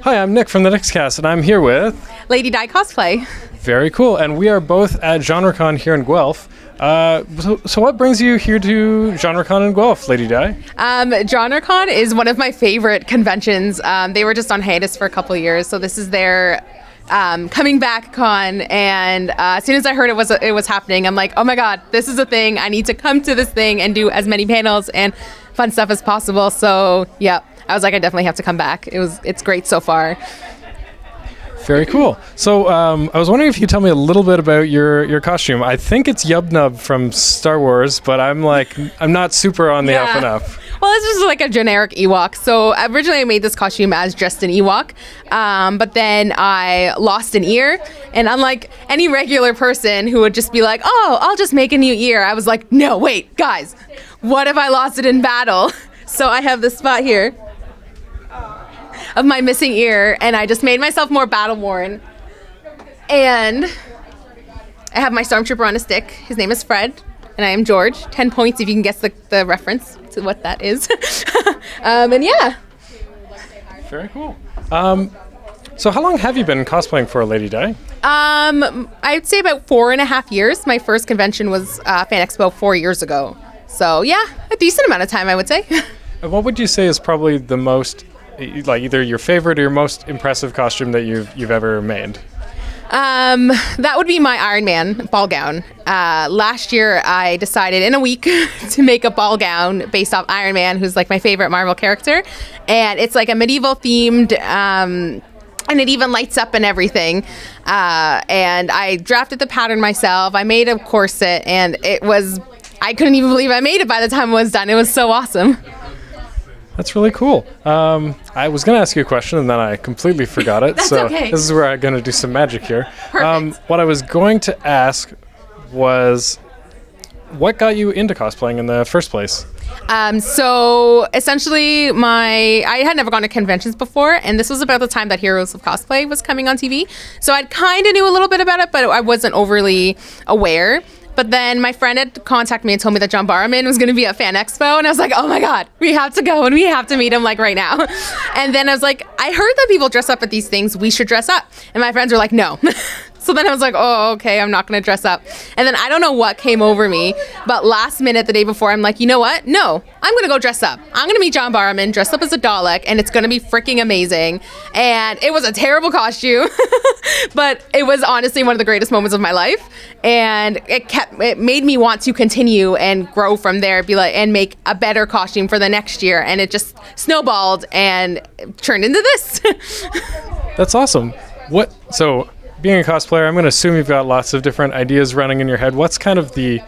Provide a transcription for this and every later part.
Hi, I'm Nick from the Nickscast, and I'm here with... Lady Di Cosplay. Very cool, and we are both at GenreCon here in Guelph. So what brings you here to GenreCon in Guelph, Lady Di? GenreCon is one of my favorite conventions. They were just on hiatus for a couple of years, so this is their coming back con, and as soon as I heard it was happening, I'm like, oh my god, this is a thing. I need to come to this thing and do as many panels and fun stuff as possible. So yeah, I was like, I definitely have to come back. It's great so far. Very cool. So I was wondering if you could tell me a little bit about your costume. I think it's Yub Nub from Star Wars, but I'm not super on the up and up. Well, it's just like a generic Ewok. So originally I made this costume as just an Ewok, but then I lost an ear, and unlike any regular person who would just be like, oh, I'll just make a new ear, I was like, no, wait, guys, what if I lost it in battle? So I have this spot here of my missing ear, and I just made myself more battle worn. And I have my stormtrooper on a stick. His name is Fred, and I am George. 10 points if you can guess the reference to what that is. And yeah. Very cool. So how long have you been cosplaying for, Lady Di? I'd say about 4.5 years. My first convention was Fan Expo 4 years ago. So yeah, a decent amount of time, I would say. And what would you say is probably the most, like, either your favorite or your most impressive costume that you've ever made? That would be my Iron Man ball gown. Last year I decided in a week to make a ball gown based off Iron Man, who's like my favorite Marvel character, and it's like a medieval themed, and it even lights up and everything. And I drafted the pattern myself. I made a corset, and I couldn't even believe I made it by the time it was done. It was so awesome. That's really cool. I was going to ask you a question, and then I completely forgot it. That's okay. This is where I'm going to do some magic here. Perfect. What I was going to ask was, what got you into cosplaying in the first place? So essentially I had never gone to conventions before, and this was about the time that Heroes of Cosplay was coming on TV. So I kind of knew a little bit about it, but I wasn't overly aware. But then my friend had contacted me and told me that John Barrowman was going to be at Fan Expo, and I was like, oh my god, we have to go and we have to meet him like right now. And then I was like, I heard that people dress up at these things, we should dress up. And my friends were like, no. So then I was like, oh, okay, I'm not going to dress up. And then I don't know what came over me, but last minute, the day before, I'm like, you know what? No, I'm going to go dress up. I'm going to meet John Barrowman, dress up as a Dalek, and it's going to be freaking amazing. And it was a terrible costume, but it was honestly one of the greatest moments of my life. And it made me want to continue and grow from there, and make a better costume for the next year. And it just snowballed and turned into this. That's awesome. So being a cosplayer, I'm going to assume you've got lots of different ideas running in your head. What's kind of the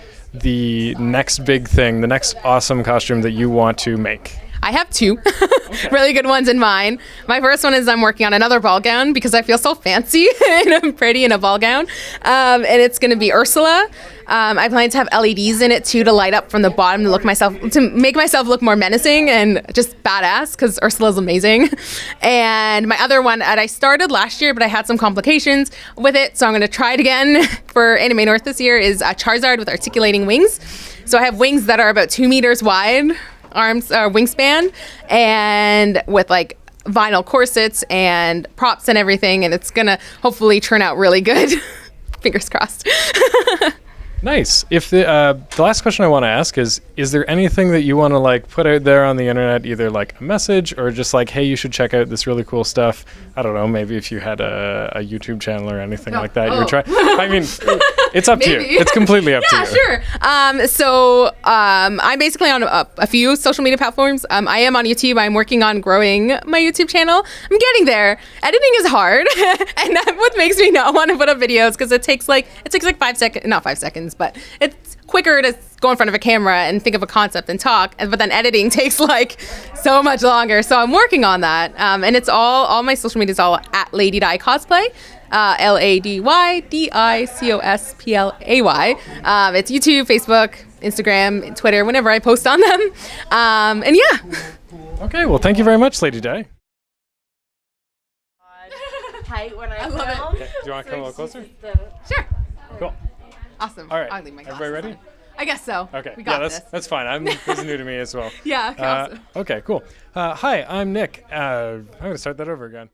next big thing, the next awesome costume that you want to make? I have two really good ones in mind. My first one is I'm working on another ball gown because I feel so fancy and I'm pretty in a ball gown. And it's going to be Ursula. I plan to have LEDs in it too to light up from the bottom to make myself look more menacing and just badass, because Ursula's amazing. And my other one that I started last year, but I had some complications with it, so I'm going to try it again for Anime North this year, is a Charizard with articulating wings. So I have wings that are about 2 meters wide, wingspan, and with like vinyl corsets and props and everything, and it's gonna hopefully turn out really good. Fingers crossed. Nice. If the last question I want to ask is there anything that you want to like put out there on the internet, either like a message or just like, hey, you should check out this really cool stuff? I don't know, maybe if you had a YouTube channel or anything like that, you would try. I mean, it's up to you. It's completely up to you. Yeah, sure. So I'm basically on a few social media platforms. I am on YouTube. I'm working on growing my YouTube channel. I'm getting there. Editing is hard, and that's what makes me not want to put up videos, because it takes like 5 seconds, not 5 seconds, but it's quicker to go in front of a camera and think of a concept and talk, but then editing takes like so much longer. So I'm working on that, and it's all my social media is all at Lady Di Cosplay, LADYDICOSPLAY. It's YouTube, Facebook, Instagram, Twitter, whenever I post on them, and yeah. Okay, well, thank you very much, Lady Di. Height when I love it. film. Okay, do you want to come a little closer? Sure. Cool. Awesome. All right. I'll leave my glasses Everybody ready? on. I guess so. Okay. We got yeah, this. that's fine. This is new to me as well. Yeah. Awesome. Okay, cool. Hi, I'm Nick. I'm going to start that over again.